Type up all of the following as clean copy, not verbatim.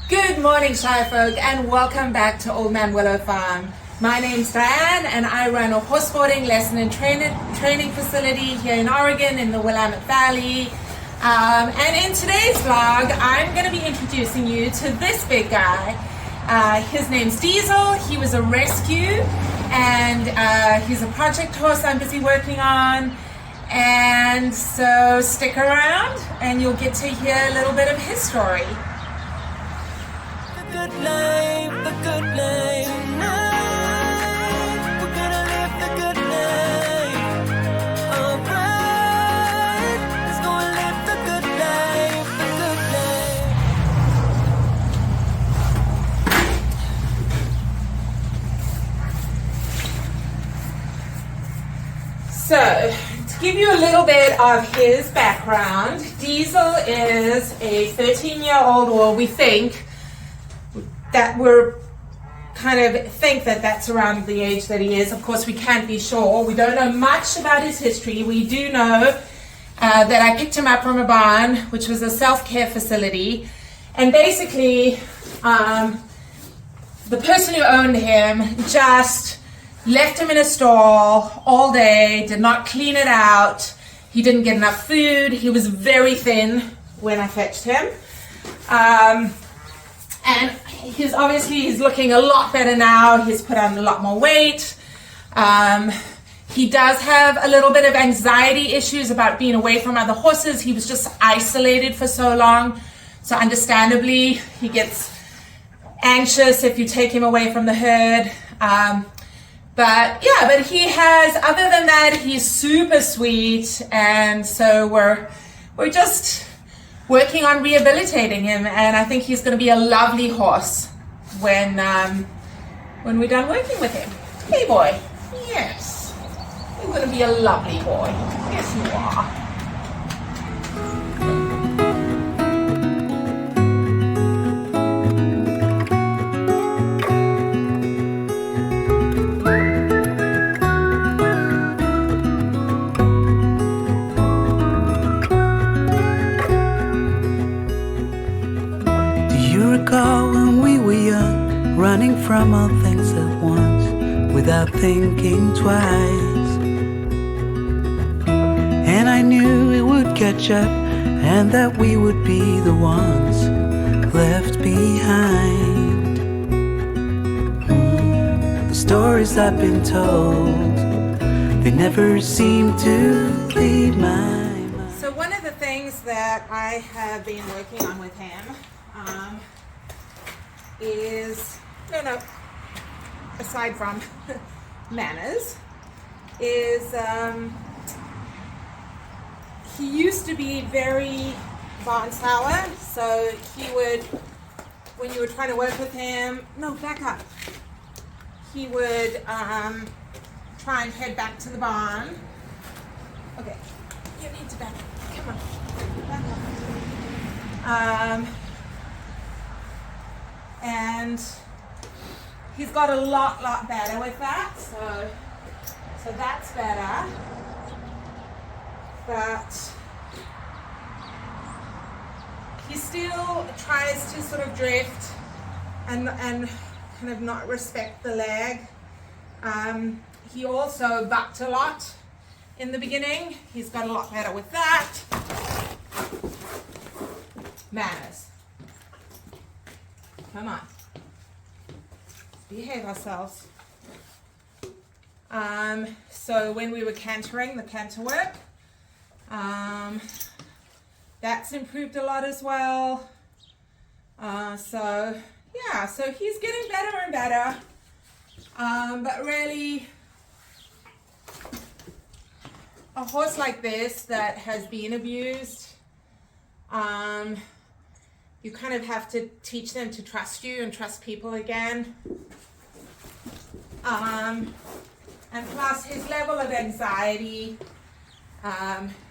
Good morning, Shy Folk, and welcome back to Old Man Willow Farm. My name's Diane, and I run a horse boarding lesson and training facility here in Oregon in the Willamette Valley. And in today's vlog, I'm going to be introducing you to this big guy. His name's Diesel. He was a rescue, and he's a project horse I'm busy working on. And so stick around, and you'll get to hear a little bit of his story. The good life, we're gonna live the good life. Alright, let's go and live the good life, So, to give you a little bit of his background, Diesel is a 13-year-old, or we think that that's around the age that he is. Of course, we can't be sure. We don't know much about his history. We do know that I picked him up from a barn, which was a self-care facility. And basically, the person who owned him just left him in a stall all day, did not clean it out. He didn't get enough food. He was very thin when I fetched him. And he's looking a lot better now. He's put on a lot more weight. He does have a little bit of anxiety issues about being away from other horses. He was just isolated for so long. So understandably, he gets anxious if you take him away from the herd. But he has, other than that, he's super sweet. And so we're just working on rehabilitating him, and I think he's going to be a lovely horse when we're done working with him. Hey boy, yes, you're going to be a lovely boy. Yes, you are. when we were young, running from all things at once, without thinking twice. And I knew it would catch up, and that we would be the ones left behind. The stories I've been told, they never seem to leave my mind. So one of the things that I have been working on with him is, aside from manners, is he used to be very barn sour. So he would, when you were trying to work with him, no, back up. He would try and head back to the barn. Okay, you need to back up. Come on, back up. And he's got a lot better with that, so that's better. But he still tries to sort of drift and kind of not respect the leg. He also bucked a lot in the beginning. He's got a lot better with that. Manners. Come on. Let's behave ourselves. So when we were cantering, the canter work, that's improved a lot as well. So he's getting better and better. But really, a horse like this that has been abused, you kind of have to teach them to trust you and trust people again. And plus his level of anxiety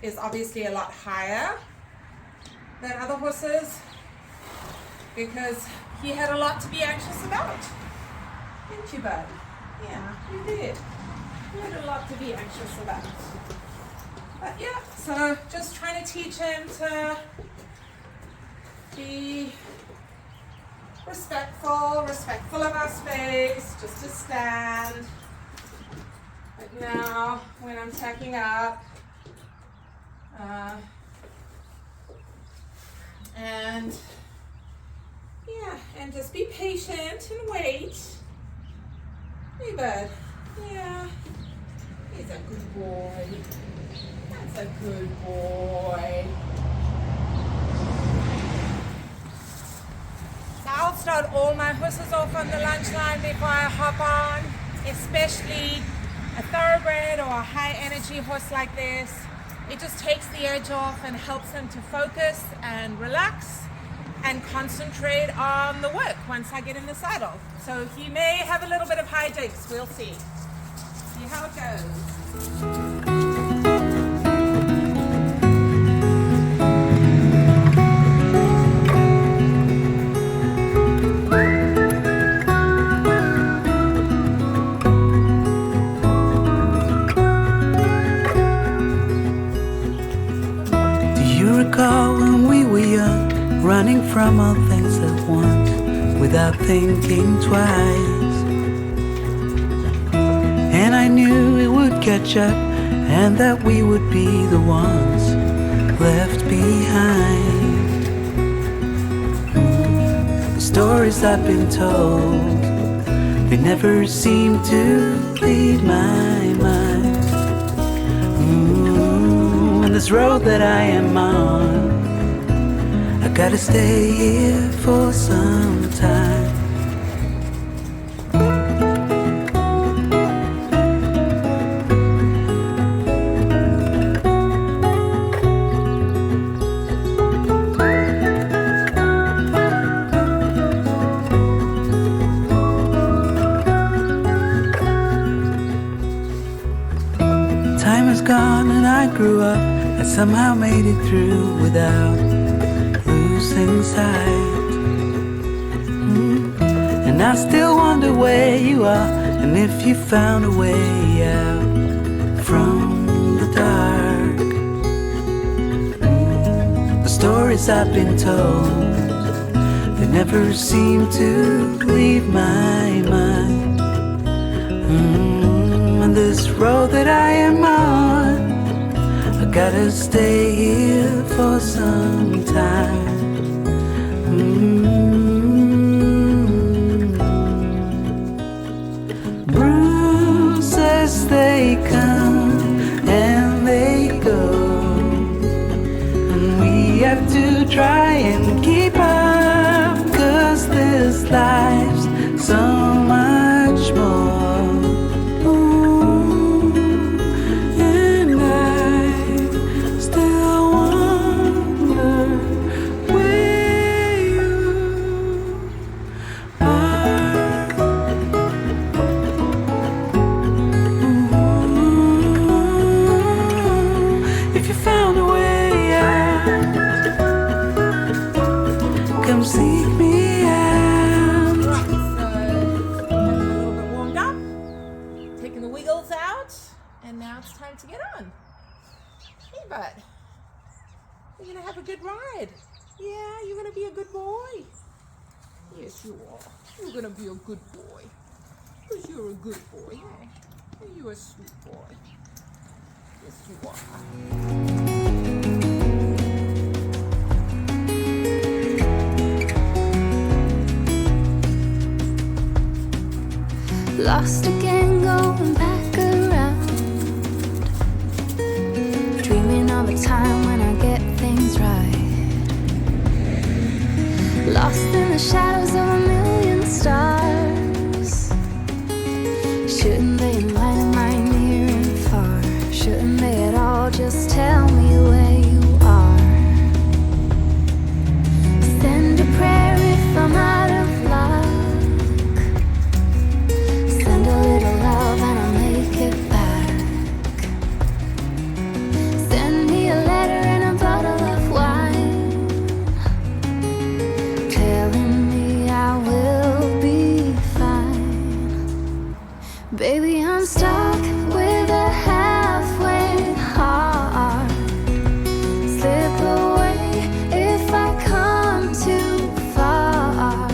is obviously a lot higher than other horses, because he had a lot to be anxious about. Didn't you, bud? Yeah, you did. You had a lot to be anxious about. But yeah, so just trying to teach him to be respectful of our space, just to stand. But now, when I'm tacking up, and yeah, and just be patient and wait. Hey, bud. Yeah, he's a good boy. That's a good boy. So I'll start all my horses off on the lunch line before I hop on, especially a thoroughbred or a high energy horse like this. It just takes the edge off and helps them to focus and relax and concentrate on the work once I get in the saddle. So he may have a little bit of hijinks, we'll see. See how it goes. When we were young, running from all things at once, without thinking twice. And I knew it would catch up, and that we would be the ones left behind. The stories I've been told, they never seem to leave my mind. On this road that I am on, I gotta stay here for some time. Time is gone and I grew up. I somehow made it through without losing sight. And I still wonder where you are, and if you found a way out from the dark. The stories I've been told, they never seem to leave my mind. On this road that I am on, I gotta stay here for some time. Bruises, they come and they go, and we have to try and keep up, 'cause this life's so much more. You're gonna have a good ride. Yeah, you're gonna be a good boy. Yes, you are. You're gonna be a good boy. Because you're a good boy, yeah. You're a sweet boy. Yes, you are. Lost again, going back around, dreaming of a time when I get things right. Lost in the shadows of a million stars. Shouldn't they enlighten my near and far? Shouldn't they at all just tell me where you are? Send a prayer if I'm out of luck. Send a little love and I'll make it back. Send me a letter and a bottle of wine, telling me I will be fine. Baby, I'm stuck with a halfway heart. Slip away if I come too far.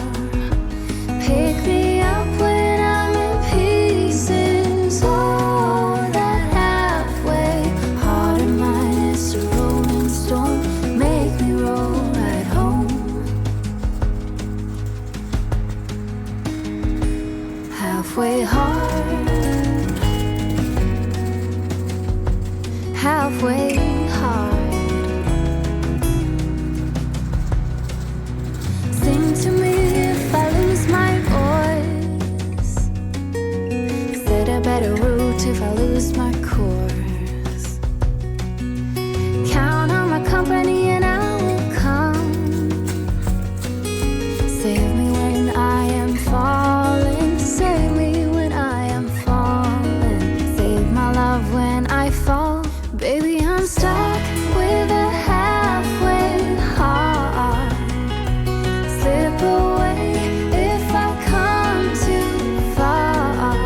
halfway hard, halfway hard. Sing to me if I lose my voice. Set a better route if I lose my course. Count on my company and I will come. Save me when I am falling. Save me when I am falling. Save my love when I fall. Baby, I'm stuck with a halfway heart. Slip away if I come too far.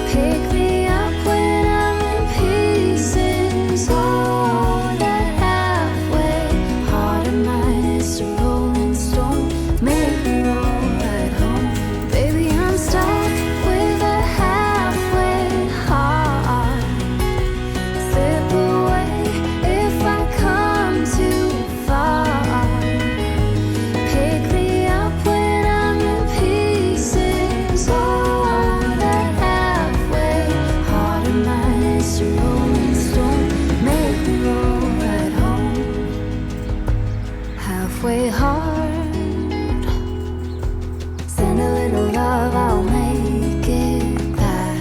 Pick me up when I'm in pieces. Oh, that halfway heart of mine is a rolling stone. Make me roll right home. Baby, I'm stuck with a halfway heart. Slip away if I come too far. Pick me up when I'm in pieces. Oh, that halfway heart of mine is a rolling stone. Make me roll right home. Halfway hard. Send a little love, I'll make it back.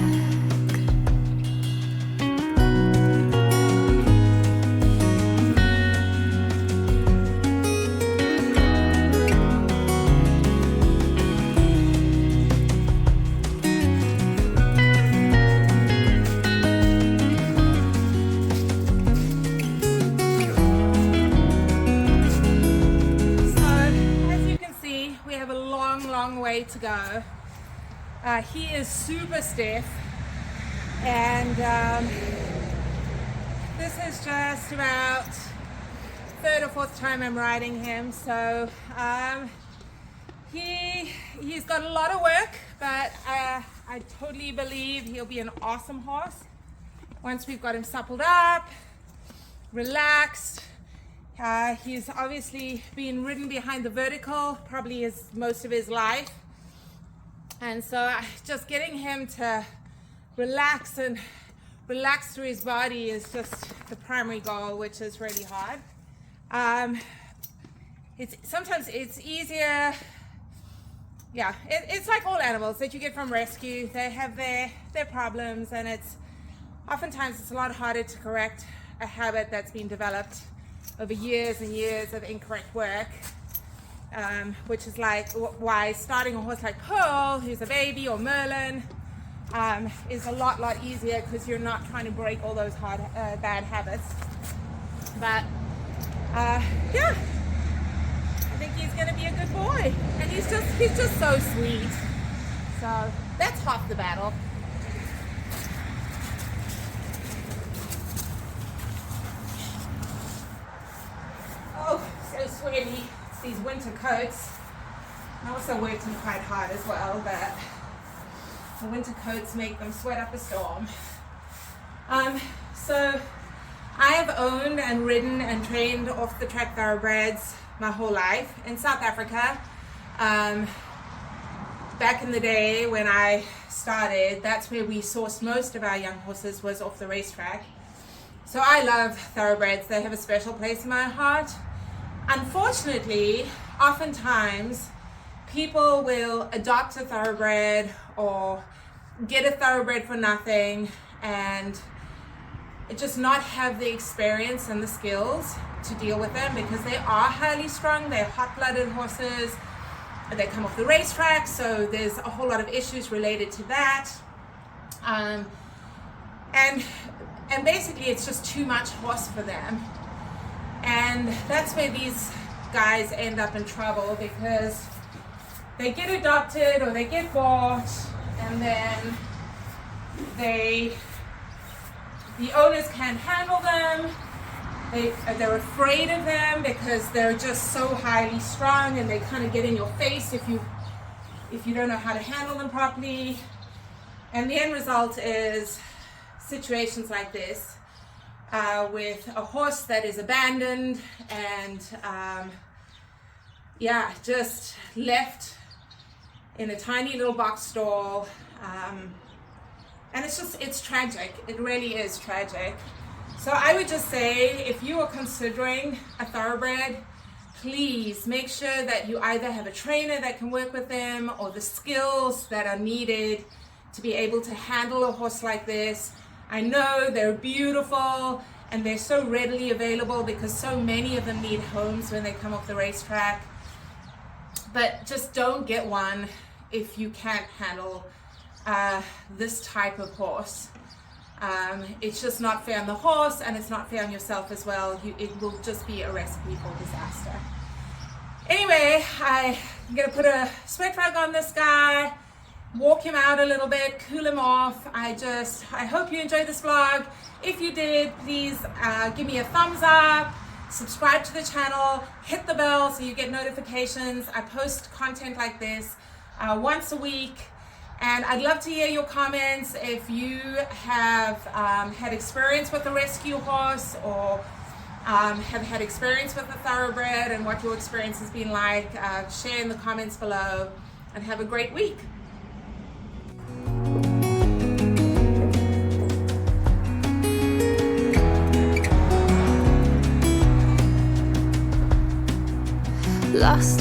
So, as you can see, we have a long way to go. He is super stiff, and this is just about third or fourth time I'm riding him. So he's got a lot of work, but I totally believe he'll be an awesome horse once we've got him suppled up, relaxed. He's obviously been ridden behind the vertical probably most of his life, and so just getting him to relax through his body is just the primary goal, which is really hard. Sometimes it's easier. Yeah, it's like all animals that you get from rescue. They have their problems, and oftentimes it's a lot harder to correct a habit that's been developed over years and years of incorrect work, which is like why starting a horse like Pearl, who's a baby, or Merlin, is a lot easier, because you're not trying to break all those bad habits. But yeah, I think he's going to be a good boy, and he's just so sweet. So that's half the battle. Oh, so sweaty. It's these winter coats. I also worked them quite hard as well, but the winter coats make them sweat up a storm. So I have owned and ridden and trained off the track thoroughbreds my whole life in South Africa. Back in the day when I started, that's where we sourced most of our young horses, was off the racetrack. So I love thoroughbreds. They have a special place in my heart. Unfortunately, oftentimes people will adopt a thoroughbred or get a thoroughbred for nothing and just not have the experience and the skills to deal with them, because they are highly strung. They're hot-blooded horses. They come off the racetrack, so there's a whole lot of issues related to that. And basically it's just too much horse for them. And that's where these guys end up in trouble, because they get adopted or they get bought, and then the owners can't handle them. They're afraid of them because they're just so highly strung, and they kind of get in your face if you don't know how to handle them properly. And the end result is situations like this, with a horse that is abandoned and just left in a tiny little box stall. And it's tragic. It really is tragic. So I would just say, if you are considering a thoroughbred, please make sure that you either have a trainer that can work with them or the skills that are needed to be able to handle a horse like this. I know they're beautiful and they're so readily available because so many of them need homes when they come off the racetrack. But just don't get one if you can't handle this type of horse. It's just not fair on the horse, and it's not fair on yourself as well. It will just be a recipe for disaster. Anyway, I'm gonna put a sweat rug on this guy, walk him out a little bit, cool him off. I hope you enjoyed this vlog. If you did, please give me a thumbs up, subscribe to the channel, hit the bell so you get notifications. I post content like this once a week. And I'd love to hear your comments if you have had experience with a rescue horse or have had experience with a thoroughbred and what your experience has been like. Share in the comments below, and have a great week. Lost